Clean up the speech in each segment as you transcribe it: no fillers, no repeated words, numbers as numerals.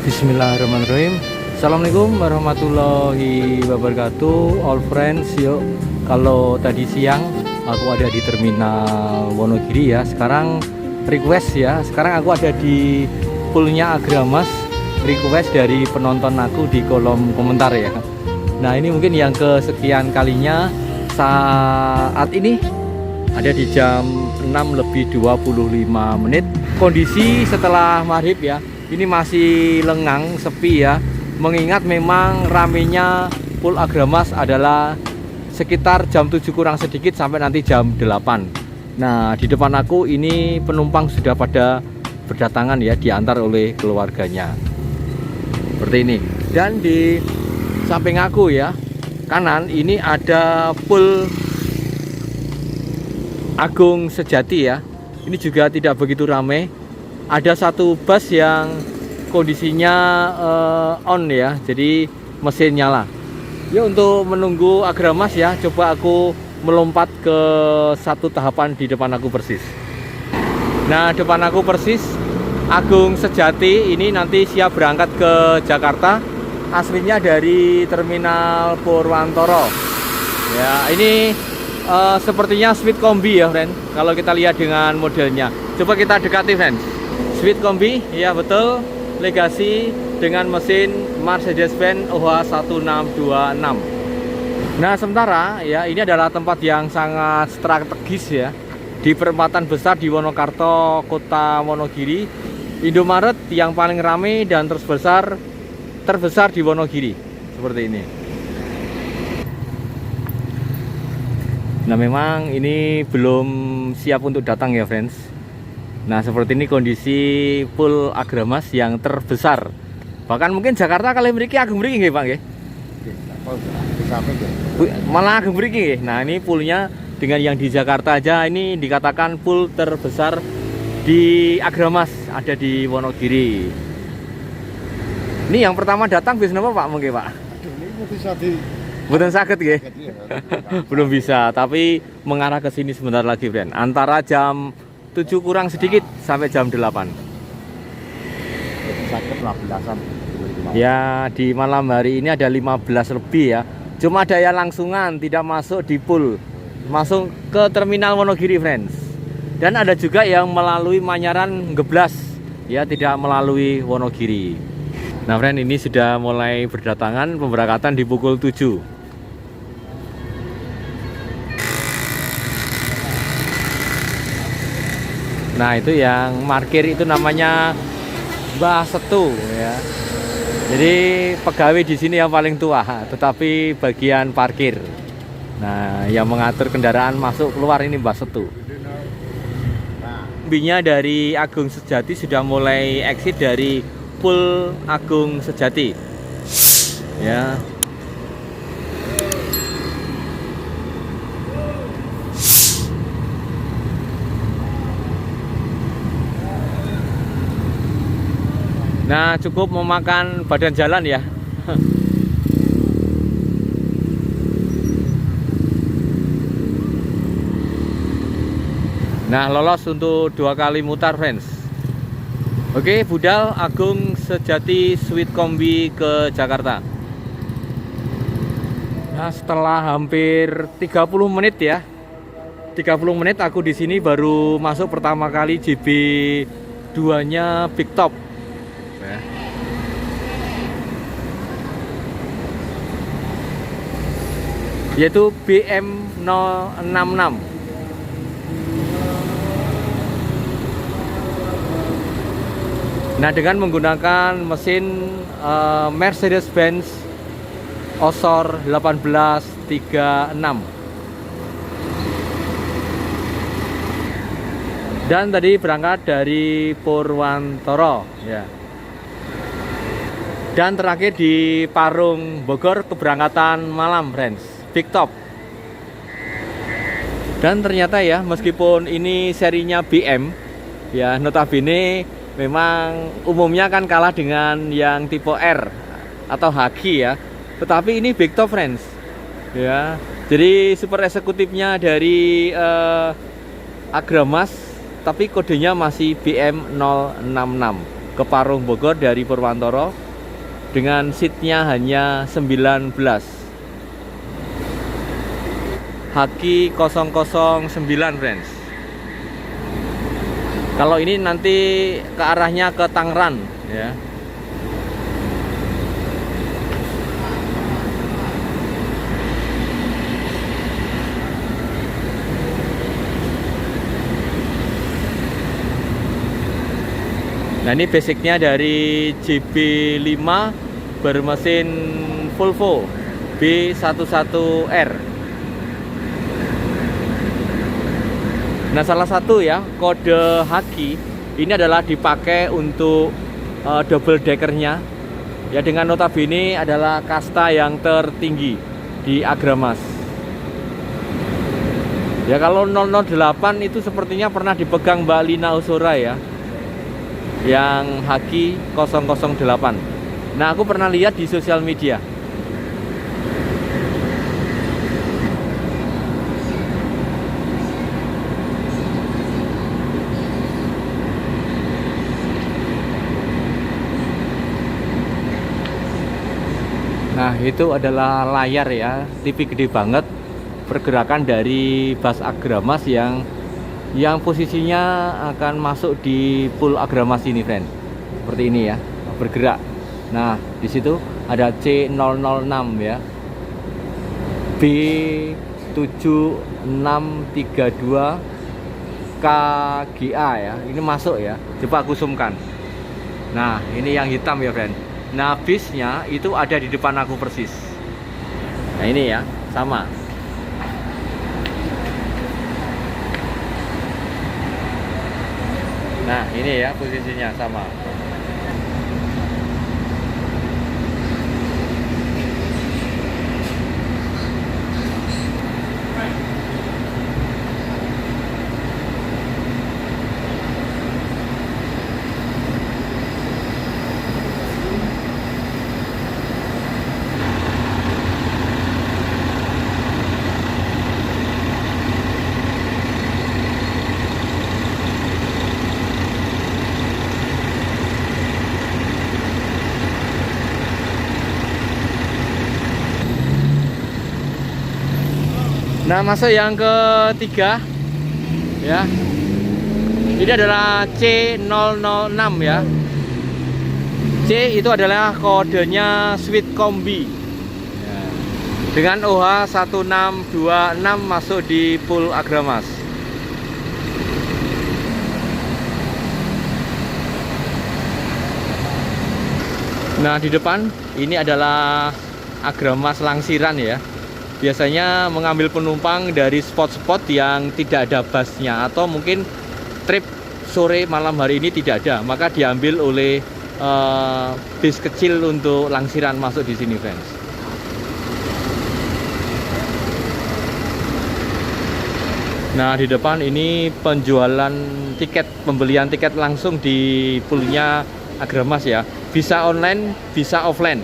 Bismillahirrahmanirrahim. Assalamualaikum warahmatullahi wabarakatuh. All friends, yuk. Kalau tadi siang aku ada di terminal Wonogiri ya. Sekarang request ya. Sekarang aku ada di poolnya Agramas. Request dari penonton aku di kolom komentar ya. Nah, ini mungkin yang kesekian kalinya saat ini ada di jam 6:25 menit. Kondisi setelah maghrib ya. Ini masih lengang, sepi ya. Mengingat memang ramenya pool Agramas adalah sekitar jam 7 kurang sedikit sampai nanti jam 8. Nah, di depan aku ini penumpang sudah pada berdatangan ya, diantar oleh keluarganya. Seperti ini. Dan di samping aku ya, kanan ini ada pool Agung Sejati ya. Ini juga tidak begitu ramai. Ada satu bus yang kondisinya on ya, jadi mesin nyala. Ya, untuk menunggu Agramas ya, coba aku melompat ke satu tahapan di depan aku persis. Nah, depan aku persis Agung Sejati ini nanti siap berangkat ke Jakarta. Aslinya dari terminal Purwantoro. Ya, ini sepertinya Sweet Kombi ya, friend. Kalau kita lihat dengan modelnya, coba kita dekati, friend. Sweet Kombi, ya betul, Legacy dengan mesin Mercedes-Benz OH1626. Nah, sementara ya, ini adalah tempat yang sangat strategis ya, di perempatan besar di Wonokarto, kota Wonogiri. Indomaret yang paling ramai dan terbesar di Wonogiri, seperti ini. Nah, memang ini belum siap untuk datang ya, friends. Nah, seperti ini kondisi pool Agramas yang terbesar. Bahkan mungkin Jakarta kali mriki ageng mriki nggih, Pak nggih. Malah ageng mriki nggih. Nah, ini poolnya dengan yang di Jakarta aja ini dikatakan pool terbesar di Agramas, ada di Wonogiri. Ini yang pertama datang bis napa, Pak mungkin, Pak? Mboten saged nggih. Belum bisa, tapi mengarah ke sini sebentar lagi, friend. Antara jam 7 kurang sedikit sampai jam 8. Ya, di malam hari ini ada 15 lebih ya. Cuma daya langsungan, tidak masuk di pool, masuk ke terminal Wonogiri, friends. Dan ada juga yang melalui Manyaran Geblas ya, tidak melalui Wonogiri. Nah, friend, ini sudah mulai berdatangan, pemberangkatan di pukul 7. Nah, itu yang parkir itu namanya Mbah Setu ya. Jadi pegawai di sini yang paling tua, tetapi bagian parkir. Nah, yang mengatur kendaraan masuk keluar ini Mbah Setu. Mobilnya dari Agung Sejati sudah mulai exit dari pool Agung Sejati. Ya. Nah, cukup memakan badan jalan ya. Nah, lolos untuk 2 kali mutar, friends. Oke, budal Agung Sejati Sweet Kombi ke Jakarta. Nah, setelah hampir 30 menit ya. 30 menit aku di sini baru masuk pertama kali JB2-nya Big Top. yaitu BM066. Nah, dengan menggunakan mesin Mercedes-Benz Osor 1836. Dan tadi berangkat dari Purwantoro ya. Dan terakhir di Parung Bogor, keberangkatan malam, friends, Big Top. Dan ternyata ya, meskipun ini serinya BM ya, notabene memang umumnya kan kalah dengan yang tipe R atau HG ya. Tetapi ini Big Top, friends. Ya. Jadi super eksekutifnya dari Agramas, tapi kodenya masih BM066 ke Parung Bogor dari Purwantoro dengan seatnya hanya 19. HG 009, friends. Kalau ini nanti ke arahnya ke Tangerang ya. Nah, ini basicnya dari JB5 bermesin Volvo B11R. Nah, salah satu ya kode HG ini adalah dipakai untuk double deckernya ya, dengan notabene adalah kasta yang tertinggi di Agramas. Ya, kalau 008 itu sepertinya pernah dipegang Mbak Lina Usora ya, yang HG 008. Nah, aku pernah lihat di sosial media. Nah, itu adalah layar ya, TV gede banget, pergerakan dari bus Agramas yang posisinya akan masuk di pool Agramas ini, friend. Seperti ini ya, bergerak. Nah, di situ ada C006 ya, B7632 KGA ya. Ini masuk ya. Coba aku zoomkan. Nah, ini yang hitam ya, friend. Nah, bisnya itu ada di depan aku persis. Nah, ini ya, sama. Nah, ini ya posisinya sama. Nah, masuk yang ketiga ya. Ini adalah C006 ya. C itu adalah kodenya Sweet Kombi ya. Dengan OH 1626 masuk di pool Agramas. Nah, di depan ini adalah Agramas Langsiran ya. Biasanya mengambil penumpang dari spot-spot yang tidak ada busnya, atau mungkin trip sore malam hari ini tidak ada, maka diambil oleh bis kecil untuk Langsiran masuk di sini, friends. Nah, di depan ini penjualan tiket, pembelian tiket langsung di poolnya Agramas ya. Bisa online, bisa offline.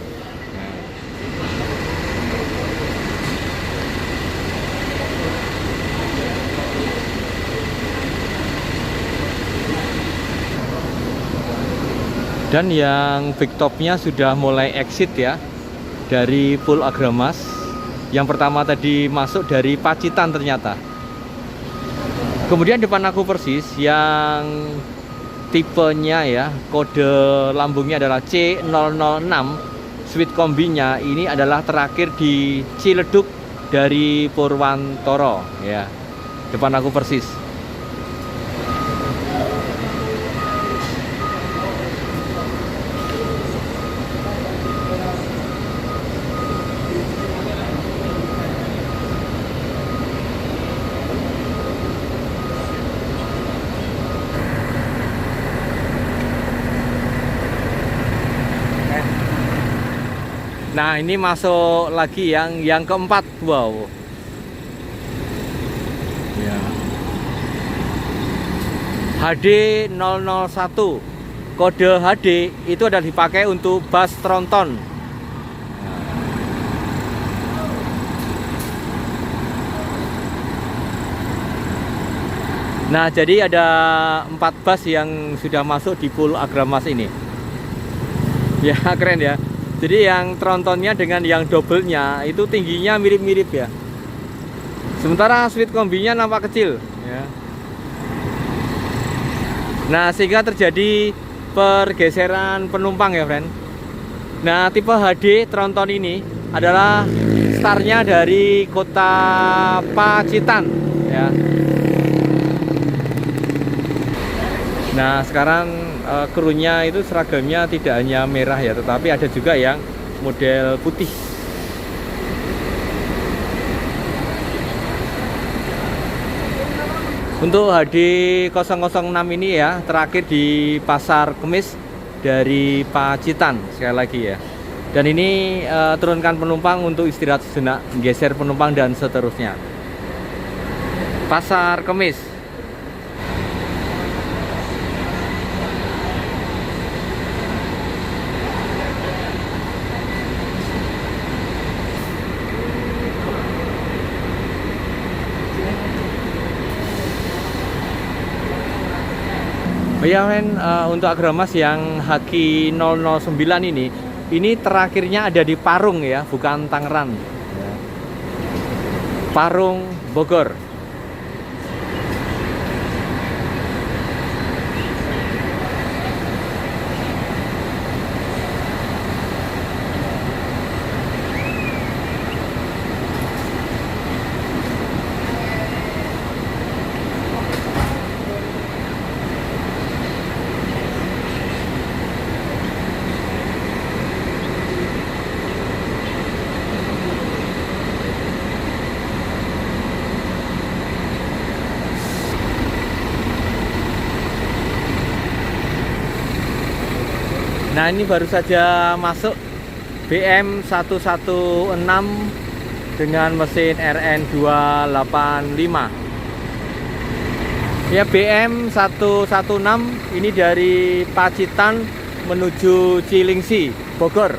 Dan yang big topnya sudah mulai exit ya dari pool Agramas. Yang pertama tadi masuk dari Pacitan ternyata. Kemudian depan aku persis yang tipenya ya, kode lambungnya adalah C006, Sweet Kombinya ini adalah terakhir di Ciledug dari Purwantoro ya. Depan aku persis. Nah, ini masuk lagi yang keempat. Wow. Ya. HD 001. Kode HD itu adalah dipakai untuk bus tronton. Nah, jadi ada 4 bus yang sudah masuk di Pulau Agramas ini. Ya, keren ya. Jadi yang trontonnya dengan yang double-nya itu tingginya mirip-mirip ya. Sementara suite kombinya nampak kecil ya. Nah, sehingga terjadi pergeseran penumpang ya, friend. Nah, tipe HD tronton ini adalah startnya dari kota Pacitan ya. Nah, sekarang krunya itu seragamnya tidak hanya merah ya, tetapi ada juga yang model putih. Untuk HD 006 ini ya, terakhir di Pasar Kemis dari Pacitan sekali lagi ya. Dan ini turunkan penumpang untuk istirahat sejenak, geser penumpang dan seterusnya. Pasar Kemis. Oh ya, men, untuk Agramas yang Haki 009 ini terakhirnya ada di Parung ya, bukan Tangerang. Ya. Parung, Bogor. Nah, ini baru saja masuk BM 116 dengan mesin RN 285. Ya, BM 116 ini dari Pacitan menuju Cilingsi, Bogor.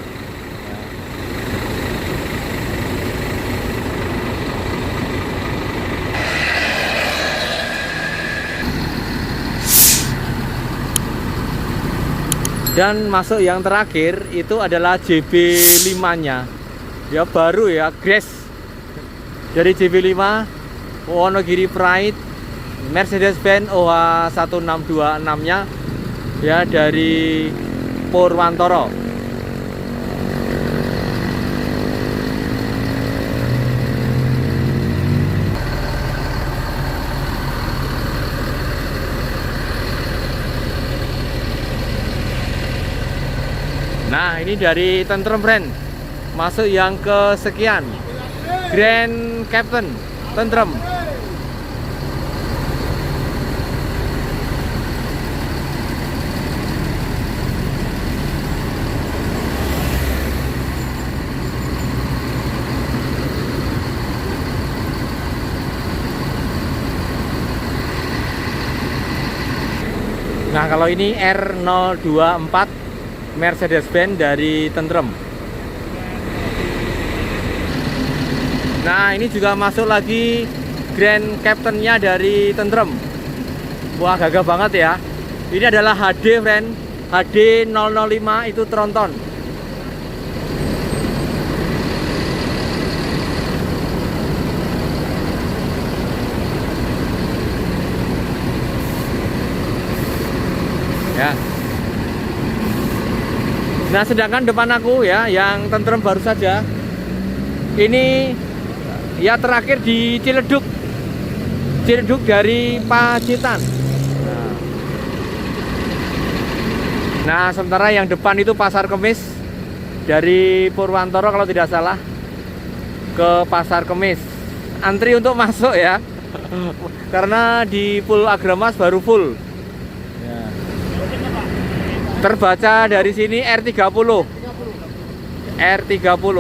Dan masuk yang terakhir itu adalah JB5-nya. Ya, baru ya, Grace. Dari JB5 Wonogiri Pride Mercedes-Benz OH 1626-nya ya, dari Purwantoro. Nah, ini dari Tentrem, friend. Masuk yang kesekian. Grand Captain Tentrem. Nah, kalau ini R024 Mercedes-Benz dari Tentrem. Nah, ini juga masuk lagi Grand Captain-nya dari Tentrem. Wah, gagah banget ya. Ini adalah HD, friend. HD 005 itu tronton. Ya. Nah, sedangkan depan aku ya, yang Tentrem baru saja, ini ya terakhir di Ciledug. Ciledug dari Pacitan. Nah, sementara yang depan itu Pasar Kemis dari Purwantoro kalau tidak salah ke Pasar Kemis. Antri untuk masuk ya. Karena di Pul Agramas baru full. Ya. Terbaca dari sini R30. R30.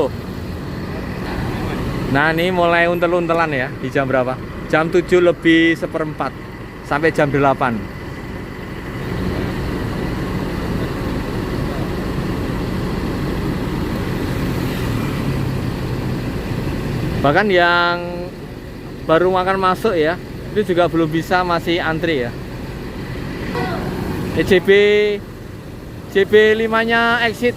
Nah, ini mulai untel-untelan ya. Di jam berapa? Jam 7 lebih seperempat sampai jam 8. Bahkan yang baru makan masuk ya, itu juga belum bisa, masih antri ya. JB5-nya exit.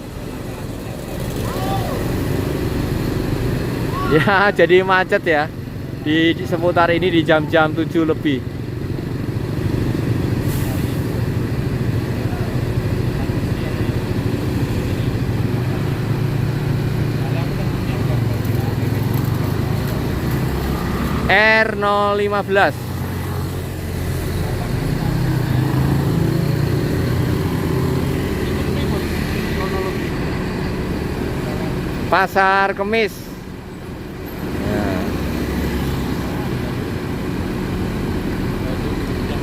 Ya, jadi macet ya di seputar ini di jam-jam 7 lebih. R015. Pasar Kemis.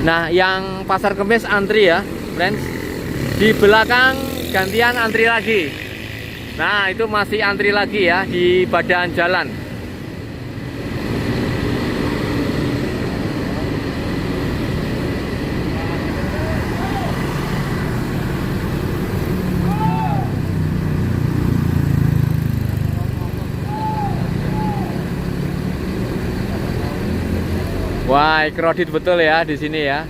Nah, yang Pasar Kemis antri ya, friends. Di belakang gantian antri lagi. Nah, itu masih antri lagi ya di badan jalan. Wah, kredit betul ya di sini ya.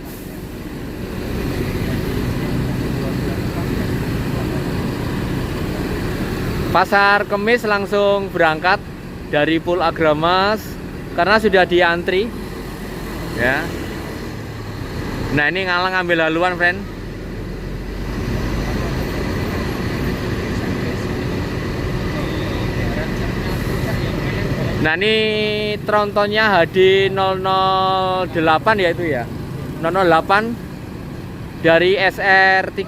Pasar Kemis langsung berangkat dari Pul Agramas karena sudah diantri. Ya. Nah, ini ngalang ambil haluan, friend. Nah, ini trontonnya HD 008 ya itu ya. 008 dari SR3.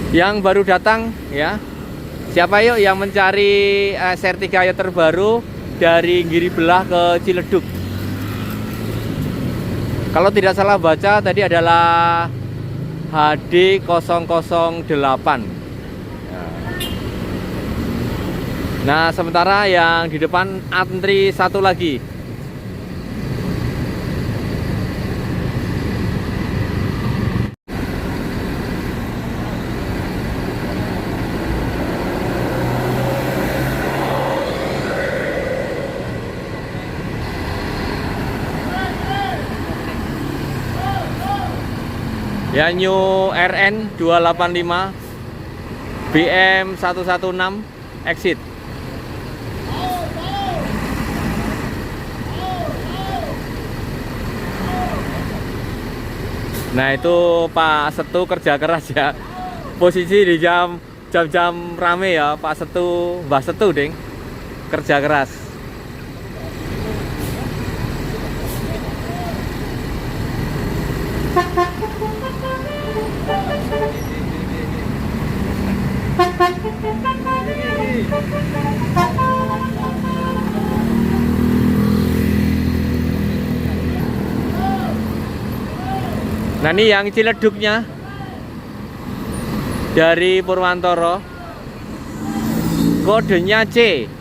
Yang baru datang ya. Siapa yuk yang mencari SR3 yang terbaru dari Giri Belah ke Ciledug? Kalau tidak salah baca tadi adalah HD 008. Nah, sementara yang di depan antri satu lagi. Ya, New RN 285 BM 116 exit. Nah, itu Pak Setu kerja keras ya. Posisi di jam-jam rame ya, Pak Setu, Mbah Setu ding. Kerja keras. Nah, ini yang Ciledugnya dari Purwantoro, kodenya C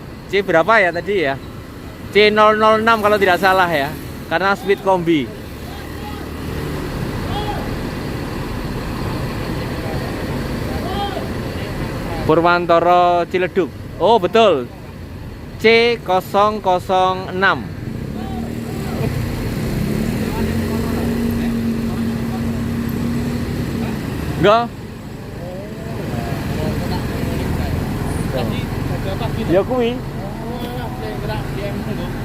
berapa ya tadi ya, C006 kalau tidak salah ya, karena speed kombi. Purwantoro Ciledug. Oh betul, C006. Enggak. Ya kuwi.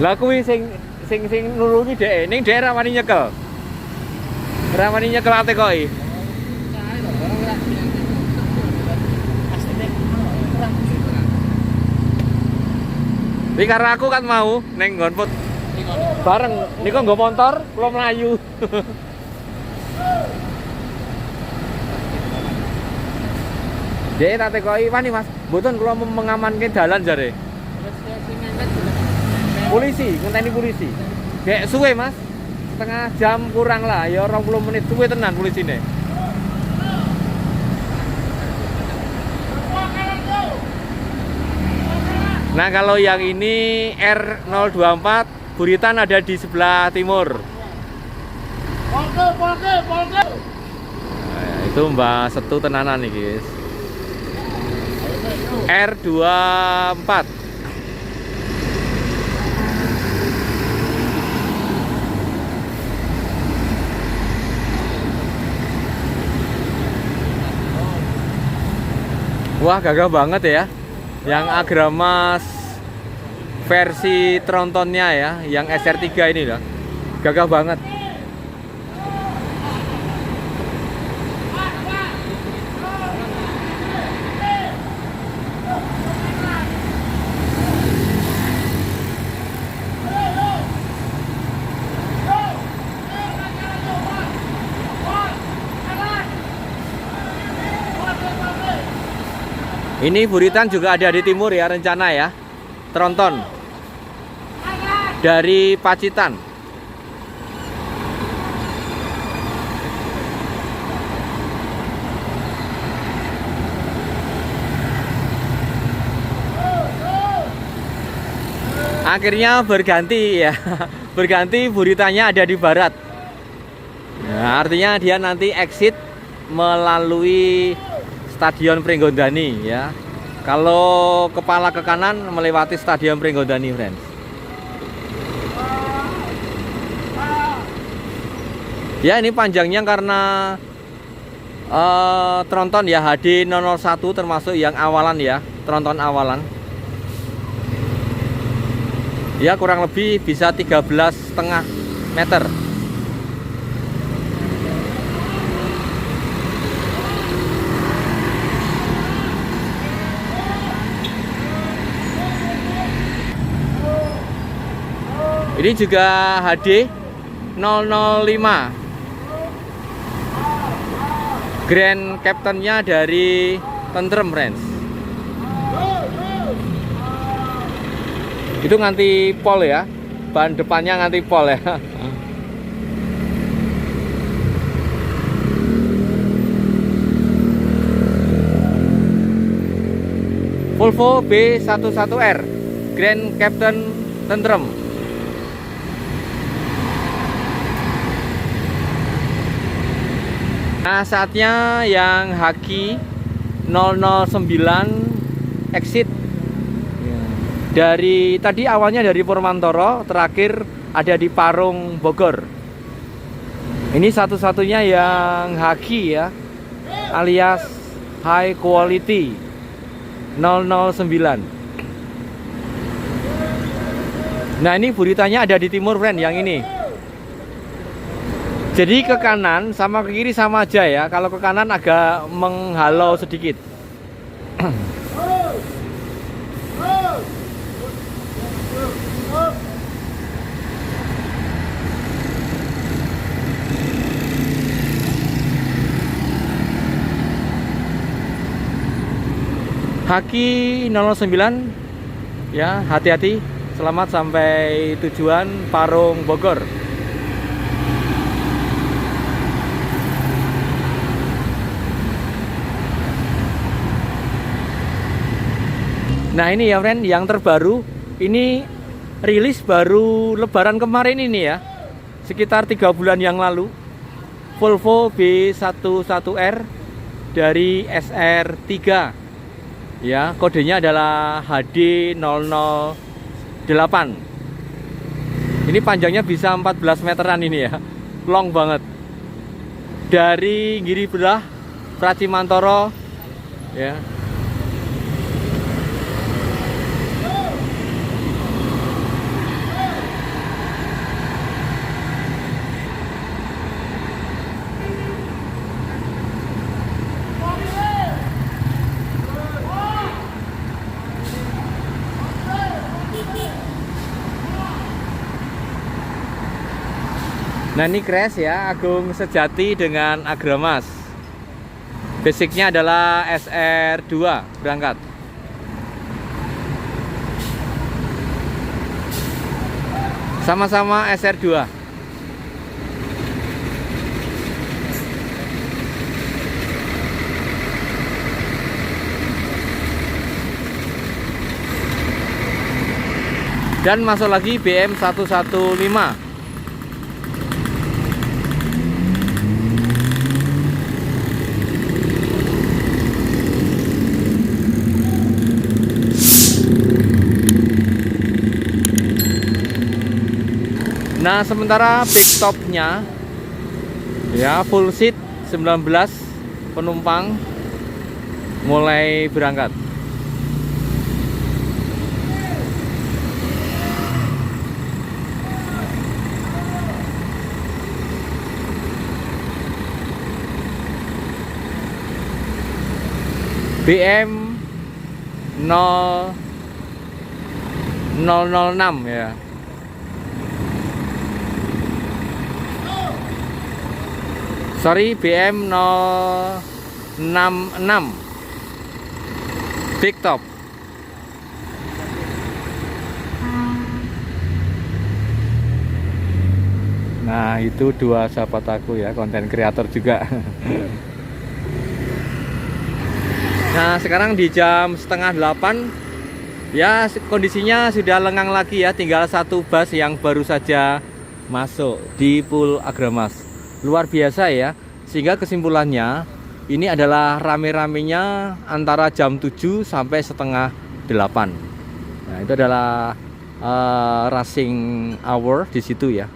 Lah kuwi sing sing nulungi dhek. Ning dhek ra wani nyekel. Ra wani nyekel ate koi. Iki karo aku kan mau ning nggon put. Bareng niku nggo motor, kula mlayu. Dek tak tekoki wani Mas, mboten kula mengamanke dalan jare. Polisi, ngenteni polisi. Dek suwe Mas. Setengah jam kurang lah, ya 20 menit suwe tenan polisine. Nah, kalau yang ini R024 Buritan ada di sebelah timur. Polke. Nah, itu Mbak Setu tenanan nih guys. R24. Wah, gagah banget ya. Yang Agramas versi trontonnya ya, yang SR3 ini loh. Gagah banget. Ini Buritan juga ada di timur ya, rencana ya. Tronton dari Pacitan. Akhirnya berganti ya. Berganti Buritannya ada di barat. Nah, artinya dia nanti exit melalui Stadion Pringgondani ya. Kalau kepala ke kanan melewati Stadion Pringgondani, friends. Ya, ini panjangnya karena tronton ya, HD 001 termasuk yang awalan ya, tronton awalan. Ya, kurang lebih bisa 13,5 meter. Ini juga HD 005. Grand Captain-nya dari Tentrem, friends. Itu nganti pol ya. Ban depannya nganti pol ya. Volvo B11R Grand Captain Tentrem. Nah, saatnya yang Haki 009 exit. Dari tadi awalnya dari Purmantoro, terakhir ada di Parung, Bogor. Ini satu-satunya yang Haki ya, alias high quality 009. Nah, ini Buritanya ada di timur, friend, yang ini. Jadi ke kanan sama ke kiri sama aja ya. Kalau ke kanan agak menghalau sedikit. Haki 009 ya, hati-hati. Selamat sampai tujuan Parung, Bogor. Nah, ini ya, friend, yang terbaru ini rilis baru lebaran kemarin ini ya, sekitar 3 bulan yang lalu. Volvo B11R dari SR3 ya, kodenya adalah HD 008. Ini panjangnya bisa 14 meteran ini ya, long banget. Dari Giribelah Pracimantoro ya. Nah ini crash ya, Agung Sejati dengan Agramas. Basicnya adalah SR2 berangkat. Sama-sama SR2. Dan masuk lagi BM 115. Nah sementara big topnya ya full seat 19 penumpang mulai berangkat. BM 0006 ya. Sorry, BM 066 big top. Nah itu dua sahabat aku ya, konten kreator juga. Nah sekarang di jam setengah 8 ya, kondisinya sudah lengang lagi ya. Tinggal satu bus yang baru saja masuk di Pool Agramas. Luar biasa ya, sehingga kesimpulannya ini adalah rame-ramenya antara jam 7 sampai setengah 8. Nah itu adalah rushing hour di situ ya.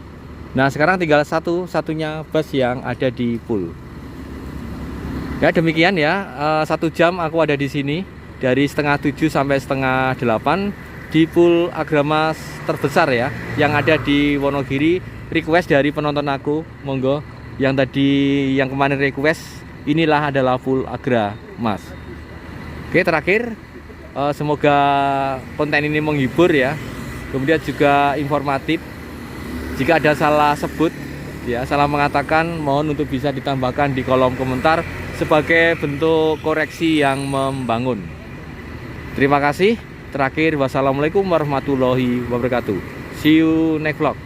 Nah sekarang tinggal satu-satunya bus yang ada di pool. Ya demikian ya, 1 jam aku ada di sini dari setengah 7 sampai setengah 8 di Pool Agramas terbesar ya, yang ada di Wonogiri. Request dari penonton aku, monggo yang kemarin request, inilah adalah Pool Agramas. Oke, terakhir semoga konten ini menghibur ya, kemudian juga informatif. Jika ada salah sebut ya, salah mengatakan, mohon untuk bisa ditambahkan di kolom komentar sebagai bentuk koreksi yang membangun. Terima kasih. Terakhir, wassalamualaikum warahmatullahi wabarakatuh. See you next vlog.